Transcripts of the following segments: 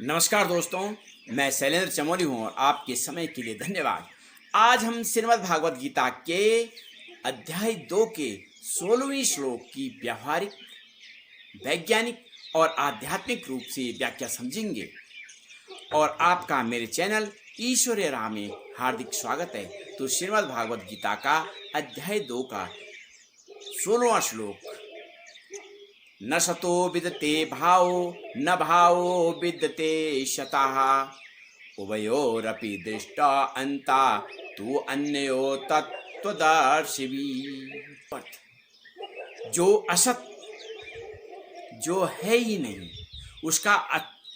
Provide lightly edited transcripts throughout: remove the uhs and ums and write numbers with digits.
नमस्कार दोस्तों, मैं शैलेंद्र चमोली हूँ और आपके समय के लिए धन्यवाद। आज हम श्रीमद् भागवत गीता के अध्याय 2 के 16वें श्लोक की व्यावहारिक, वैज्ञानिक और आध्यात्मिक रूप से व्याख्या समझेंगे। और आपका मेरे चैनल ईश्वरीय राह में हार्दिक स्वागत है। तो श्रीमद् भागवत गीता का अध्याय 2 का 16वां श्लोक। न शतो विदते भावो न भावो विद्यते शतः उभयोरपि दृष्टा अन्ता तु अन्यो तत्त्वदर्शिभिः। जो असत, जो है ही नहीं, उसका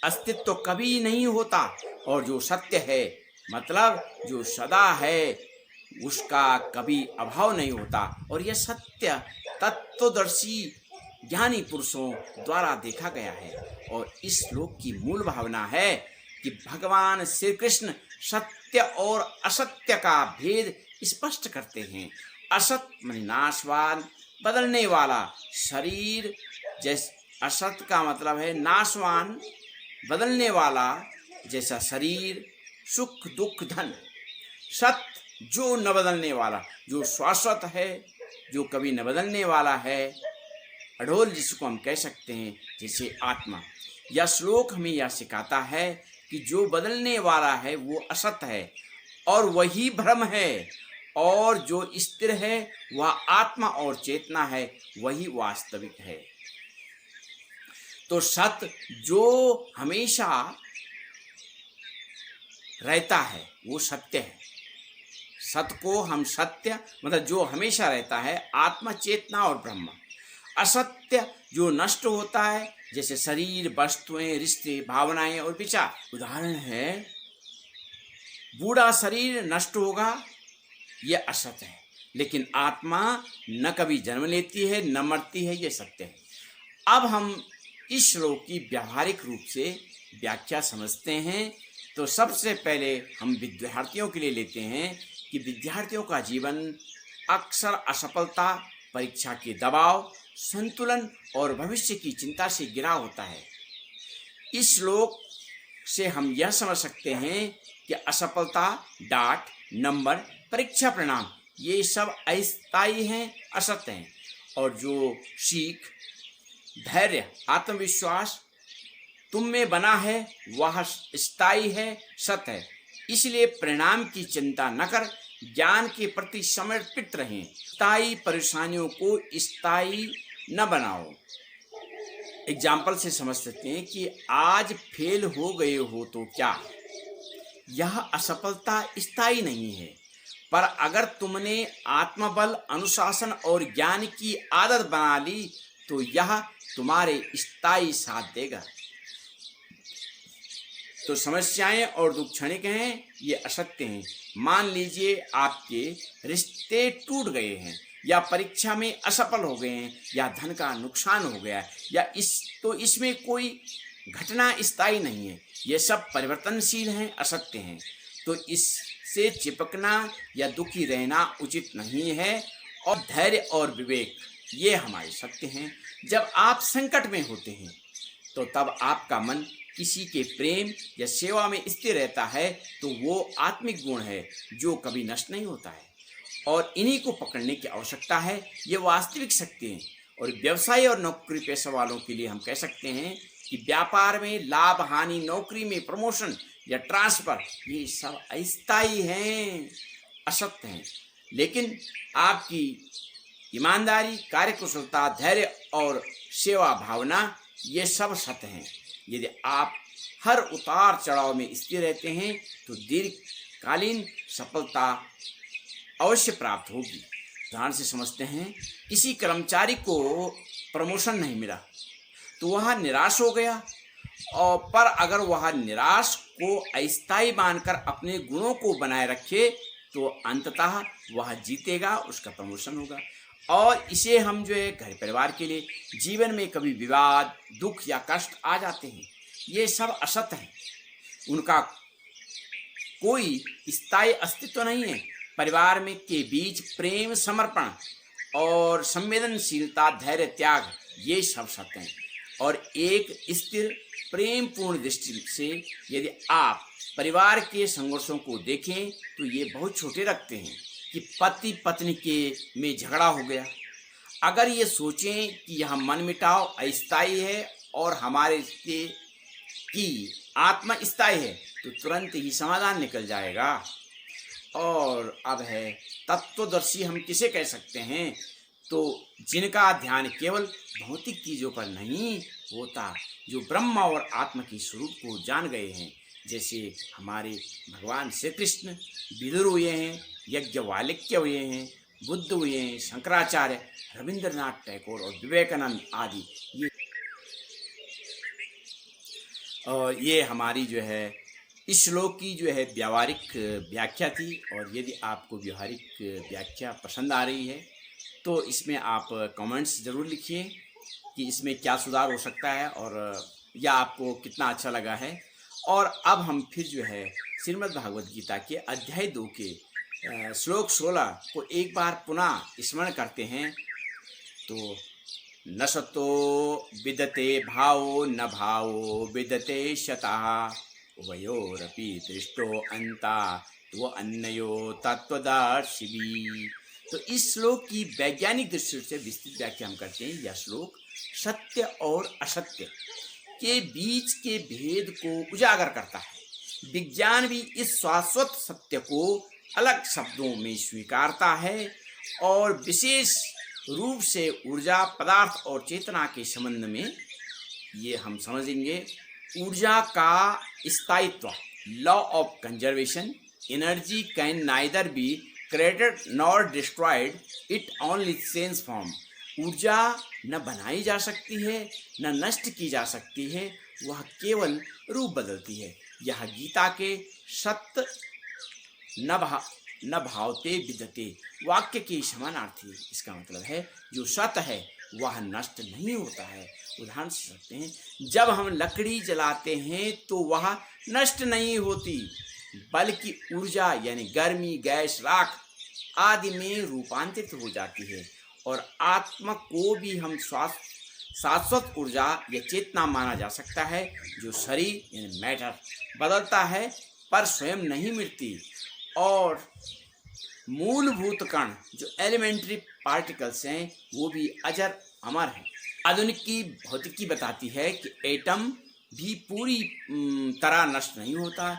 अस्तित्व कभी नहीं होता, और जो सत्य है मतलब जो सदा है उसका कभी अभाव नहीं होता। और यह सत्य तत्वदर्शी ज्ञानी पुरुषों द्वारा देखा गया है। और इस श्लोक की मूल भावना है कि भगवान श्री कृष्ण सत्य और असत्य का भेद स्पष्ट करते हैं। असत माने नाशवान, बदलने वाला शरीर, जैसे असत का मतलब है नाशवान, बदलने वाला जैसा शरीर, सुख दुख धन। सत्य जो न बदलने वाला, जो शाश्वत है, जो कभी न बदलने वाला है, अडोल जिसको हम कह सकते हैं, जैसे आत्मा। यह श्लोक हमें यह सिखाता है कि जो बदलने वाला है वो असत है और वही भ्रम है, और जो स्थिर है वह आत्मा और चेतना है, वही वास्तविक है। तो सत्य जो हमेशा रहता है वो सत्य है। सत्य को हम सत्य मतलब जो हमेशा रहता है, आत्मा, चेतना और ब्रह्म। असत्य जो नष्ट होता है, जैसे शरीर, वस्तुएं, रिश्ते, भावनाएं और विचार। उदाहरण है, बूढ़ा शरीर नष्ट होगा, यह असत्य है, लेकिन आत्मा न कभी जन्म लेती है न मरती है, यह सत्य है। अब हम इस श्लोक की व्यावहारिक रूप से व्याख्या समझते हैं। तो सबसे पहले हम विद्यार्थियों के लिए लेते हैं कि विद्यार्थियों का जीवन अक्सर असफलता, परीक्षा के दबाव, संतुलन और भविष्य की चिंता से घिरा होता है। इस श्लोक से हम यह समझ सकते हैं कि असफलता, डांट, नंबर, परीक्षा परिणाम, ये सब अस्थायी हैं, असत्य हैं। और जो सीख, धैर्य, आत्मविश्वास तुम में बना है वह स्थायी है, सत्य है। इसलिए परिणाम की चिंता न कर ज्ञान के प्रति समर्पित रहें। स्थायी परेशानियों को स्थायी न बनाओ। एग्जाम्पल से समझ सकते हैं कि आज फेल हो गए हो तो क्या, यह असफलता स्थायी नहीं है, पर अगर तुमने आत्मबल, अनुशासन और ज्ञान की आदत बना ली तो यह तुम्हारे स्थायी साथ देगा। तो समस्याएं और दुख क्षणिक हैं, ये असत्य हैं। मान लीजिए आपके रिश्ते टूट गए हैं, या परीक्षा में असफल हो गए हैं, या धन का नुकसान हो गया है, या इसमें कोई घटना स्थायी नहीं है। ये सब परिवर्तनशील हैं, असत्य हैं। तो इससे चिपकना या दुखी रहना उचित नहीं है। और धैर्य और विवेक ये हमारे सत्य हैं। जब आप संकट में होते हैं तो तब आपका मन किसी के प्रेम या सेवा में स्थिर रहता है, तो वो आत्मिक गुण है जो कभी नष्ट नहीं होता है, और इन्हीं को पकड़ने की आवश्यकता है। ये वास्तविक शक्ति है। और व्यवसाय और नौकरी पेशा वालों के लिए हम कह सकते हैं कि व्यापार में लाभ हानि, नौकरी में प्रमोशन या ट्रांसफर, ये सब अस्थायी हैं, असत्य हैं। लेकिन आपकी ईमानदारी, कार्यकुशलता, धैर्य और सेवा भावना, ये सब सत्य हैं। यदि आप हर उतार चढ़ाव में स्थिर रहते हैं तो दीर्घकालीन सफलता अवश्य प्राप्त होगी। ध्यान से समझते हैं, किसी कर्मचारी को प्रमोशन नहीं मिला तो वह निराश हो गया, और पर अगर वह निराश को अस्थायी मानकर अपने गुणों को बनाए रखे तो अंततः वह जीतेगा, उसका प्रमोशन होगा। और इसे हम जो है घर परिवार के लिए, जीवन में कभी विवाद, दुख या कष्ट आ जाते हैं, ये सब असत्य है, उनका कोई स्थायी अस्तित्व नहीं है। परिवार में के बीच प्रेम, समर्पण और संवेदनशीलता, धैर्य, त्याग, ये सब सत्य हैं। और एक स्थिर प्रेमपूर्ण दृष्टि से यदि आप परिवार के संघर्षों को देखें तो ये बहुत छोटे रखते हैं कि पति पत्नी के में झगड़ा हो गया। अगर ये सोचें कि यह मनमुटाव अस्थायी है और हमारे रिश्ते की आत्मा स्थायी है तो तुरंत ही समाधान निकल जाएगा। और अब है तत्वदर्शी हम किसे कह सकते हैं? तो जिनका ध्यान केवल भौतिक चीजों पर नहीं होता, जो ब्रह्म और आत्मा के स्वरूप को जान गए हैं, जैसे हमारे भगवान श्री कृष्ण विदुर हुए हैं, यज्ञवाल्क्य हुए हैं, बुद्ध हुए हैं, शंकराचार्य, रविंद्रनाथ टैगोर और विवेकानंद आदि। ये हमारी जो है इस श्लोक की जो है व्यावहारिक व्याख्या थी। और यदि आपको व्यावहारिक व्याख्या पसंद आ रही है तो इसमें आप कमेंट्स ज़रूर लिखिए कि इसमें क्या सुधार हो सकता है और या आपको कितना अच्छा लगा है। और अब हम फिर जो है श्रीमद् भागवत गीता के अध्याय 2 के श्लोक 16 को एक बार पुनः स्मरण करते हैं। तो न सतो विदते भावो न भावो विदते शतः उभयोरपि दृष्टो अन्ता तो अन्यो तत्वदर्शिभिः। तो इस श्लोक की वैज्ञानिक दृष्टि से विस्तृत व्याख्या हम करते हैं। यह श्लोक सत्य और असत्य के बीच के भेद को उजागर करता है। विज्ञान भी इस शाश्वत सत्य को अलग शब्दों में स्वीकारता है और विशेष रूप से ऊर्जा, पदार्थ और चेतना के संबंध में ये हम समझेंगे। ऊर्जा का स्थायित्व, law of conservation, energy can neither be created nor destroyed, it only change form. ऊर्जा न बनाई जा सकती है न नष्ट की जा सकती है, वह केवल रूप बदलती है। यह गीता के सत्य न भावते विदते वाक्य के समानार्थी। इसका मतलब है जो सत्य है वह नष्ट नहीं होता है। उदाहरण से सकते हैं, जब हम लकड़ी जलाते हैं तो वह नष्ट नहीं होती बल्कि ऊर्जा यानी गर्मी, गैस, राख आदि में रूपांतरित हो जाती है। और आत्मा को भी हम शाश्वत ऊर्जा या चेतना माना जा सकता है जो शरीर यानी मैटर बदलता है पर स्वयं नहीं मिटती। और मूलभूत कण जो एलिमेंट्री पार्टिकल्स हैं वो भी अजर अमर हैं। आधुनिक की भौतिकी बताती है कि एटम भी पूरी तरह नष्ट नहीं होता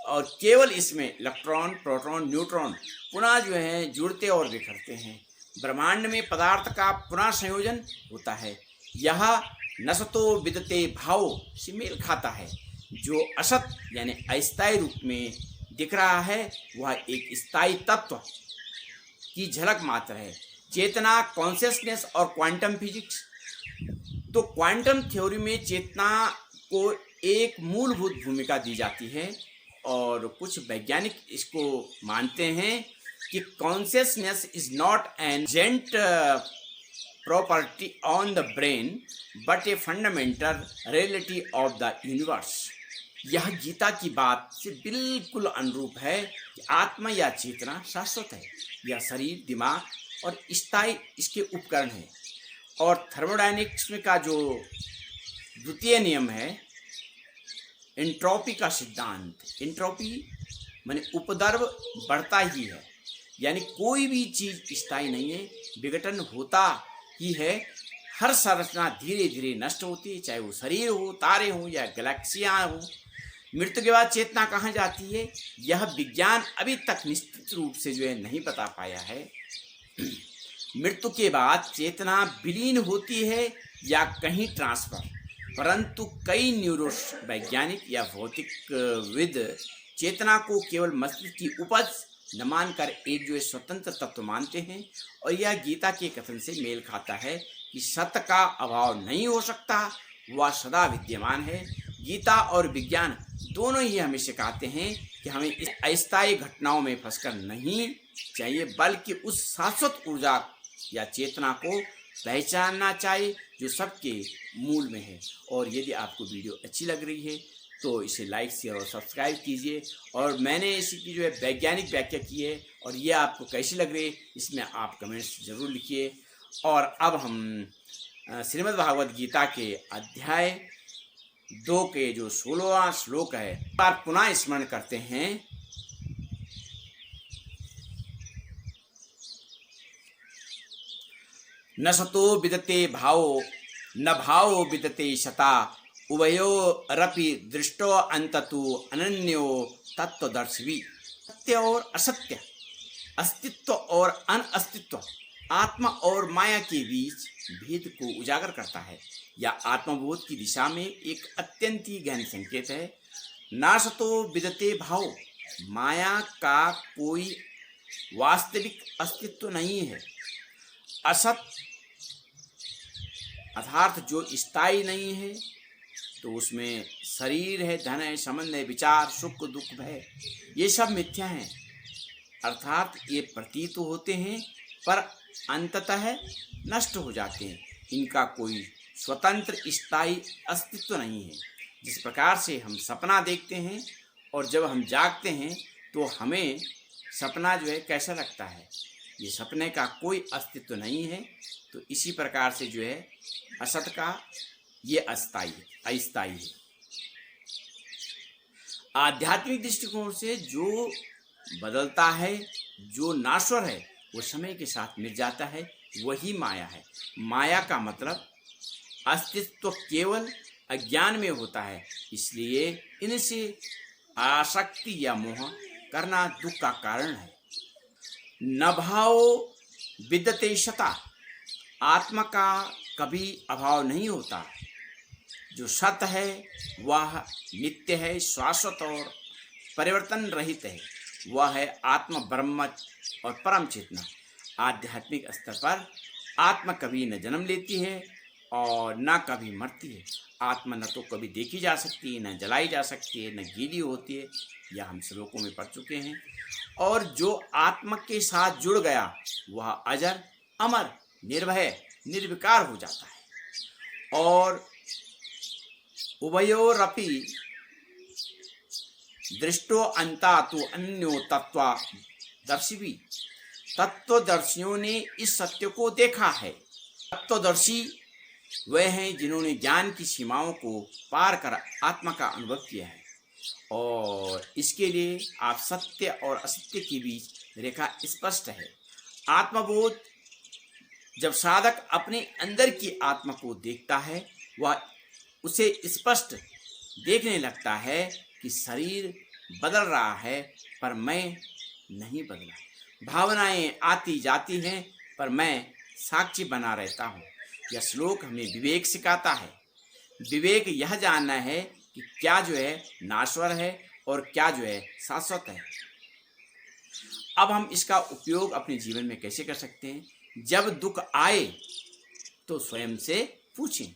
और केवल इसमें इलेक्ट्रॉन, प्रोटॉन, न्यूट्रॉन पुनः जो है जुड़ते और बिखरते हैं। ब्रह्मांड में पदार्थ का पुनः संयोजन होता है। यह नसतो विदते भाव से मेल खाता है। जो असत यानी अस्थायी रूप में दिख रहा है वह एक स्थायी तत्व की झलक मात्र है। चेतना, कॉन्शियसनेस और क्वांटम फिजिक्स। तो क्वांटम थ्योरी में चेतना को एक मूलभूत भूमिका दी जाती है और कुछ वैज्ञानिक इसको मानते हैं कि consciousness is not an agent property on the brain but a fundamental reality of the universe. यह गीता की बात से बिल्कुल अनुरूप है कि आत्मा या चेतना शाश्वत है। यह शरीर, दिमाग और स्थायी इसके उपकरण है। और थर्मोडायनेमिक्स का जो द्वितीय नियम है एंट्रोपी का सिद्धांत, एंट्रोपी माने उपद्रव बढ़ता ही है, यानी कोई भी चीज स्थायी नहीं है, विघटन होता ही है। हर संरचना धीरे धीरे नष्ट होती है, चाहे वो शरीर हो, तारे हो या गैलेक्सियां हो। मृत्यु के बाद चेतना कहाँ जाती है यह विज्ञान अभी तक निश्चित रूप से जो है नहीं बता पाया है। मृत्यु के बाद चेतना विलीन होती है या कहीं ट्रांसफर, परंतु कई न्यूरो वैज्ञानिक या भौतिकविद चेतना को केवल मस्तिष्क की उपज न मानकर एक जो स्वतंत्र तत्व मानते हैं। और यह गीता के कथन से मेल खाता है कि सत्य का अभाव नहीं हो सकता, वह सदा विद्यमान है। गीता और विज्ञान दोनों ही हमें सिखाते हैं कि हमें इस अस्थायी घटनाओं में फंसकर नहीं चाहिए बल्कि उस शाश्वत ऊर्जा या चेतना को पहचानना चाहिए जो सबके मूल में है। और यदि आपको वीडियो अच्छी लग रही है तो इसे लाइक, शेयर और सब्सक्राइब कीजिए। और मैंने इसकी जो है वैज्ञानिक व्याख्या की है और ये आपको कैसी लग रही है इसमें आप कमेंट्स ज़रूर लिखिए। और अब हम श्रीमद् भागवत गीता के अध्याय 2 के जो 16वां श्लोक है, बार पुनः स्मरण करते हैं। न सतो विदते भावो न भावो विदते शता उभयोरपि दृष्टो अंततु अनन्यो तत्वदर्शिवी। सत्य और असत्य, अस्तित्व और अनअस्तित्व, आत्मा और माया के बीच भेद को उजागर करता है। यह आत्मबोध की दिशा में एक अत्यंत ही गहन संकेत है। नासतो विदते भाव, माया का कोई वास्तविक अस्तित्व नहीं है। असत अर्थात जो स्थायी नहीं है, तो उसमें शरीर है, धन है, संबंध है, विचार, सुख दुख भय, ये सब मिथ्या हैं। अर्थात ये प्रतीत तो होते हैं पर अंततः नष्ट हो जाते हैं। इनका कोई स्वतंत्र स्थायी अस्तित्व नहीं है। जिस प्रकार से हम सपना देखते हैं और जब हम जागते हैं तो हमें सपना जो है कैसा लगता है, ये सपने का कोई अस्तित्व नहीं है। तो इसी प्रकार से जो है असत का ये अस्थायी है। आध्यात्मिक दृष्टिकोण से जो बदलता है, जो नाश्वर है, वो समय के साथ मिट जाता है, वही माया है। माया का मतलब अस्तित्व केवल अज्ञान में होता है, इसलिए इनसे आसक्ति या मोह करना दुख का कारण है। न भाव विद्यते शता, आत्मा का कभी अभाव नहीं होता। जो सत है वह नित्य है, शाश्वत और परिवर्तन रहित है। वह है आत्मा, ब्रह्म और परम चेतना। आध्यात्मिक स्तर पर आत्मा कभी न जन्म लेती है और न कभी मरती है। आत्मा न तो कभी देखी जा सकती है, न जलाई जा सकती है, न गीली होती है। यह हम श्लोकों में पढ़ चुके हैं। और जो आत्मा के साथ जुड़ गया वह अजर, अमर, निर्भय, निर्विकार हो जाता है। और उभयोरपि दृष्टो अंता तो अन्यो तत्वदर्शी। तत्वदर्शियों ने इस सत्य को देखा है। तत्वदर्शी वह हैं जिन्होंने ज्ञान की सीमाओं को पार कर आत्मा का अनुभव किया है। और इसके लिए आप सत्य और असत्य के बीच रेखा स्पष्ट है। आत्मबोध जब साधक अपने अंदर की आत्मा को देखता है, वह उसे स्पष्ट देखने लगता है कि शरीर बदल रहा है पर मैं नहीं बदला। भावनाएं आती जाती हैं पर मैं साक्षी बना रहता हूँ। यह श्लोक हमें विवेक सिखाता है। विवेक यह जानना है कि क्या जो है नाश्वर है और क्या जो है शाश्वत है। अब हम इसका उपयोग अपने जीवन में कैसे कर सकते हैं? जब दुख आए तो स्वयं से पूछें,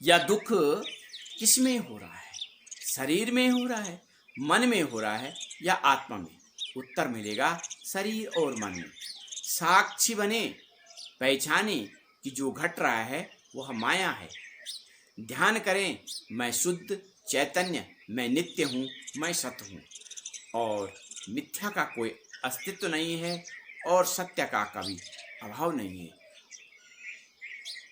यह दुख किस में हो रहा है? शरीर में हो रहा है, मन में हो रहा है या आत्मा में? उत्तर मिलेगा शरीर और मन में। साक्षी बने, पहचाने कि जो घट रहा है वह माया है। ध्यान करें, मैं शुद्ध चैतन्य, मैं नित्य हूँ, मैं सत्य हूँ और मिथ्या का कोई अस्तित्व नहीं है और सत्य का कभी अभाव नहीं है।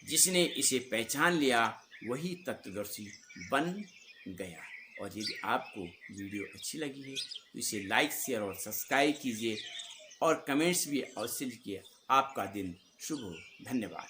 जिसने इसे पहचान लिया वही तत्वदर्शी बन गया। और यदि आपको वीडियो अच्छी लगी है तो इसे लाइक, शेयर और सब्सक्राइब कीजिए और कमेंट्स भी अवश्य लिखिए। आपका दिन शुभ हो। धन्यवाद।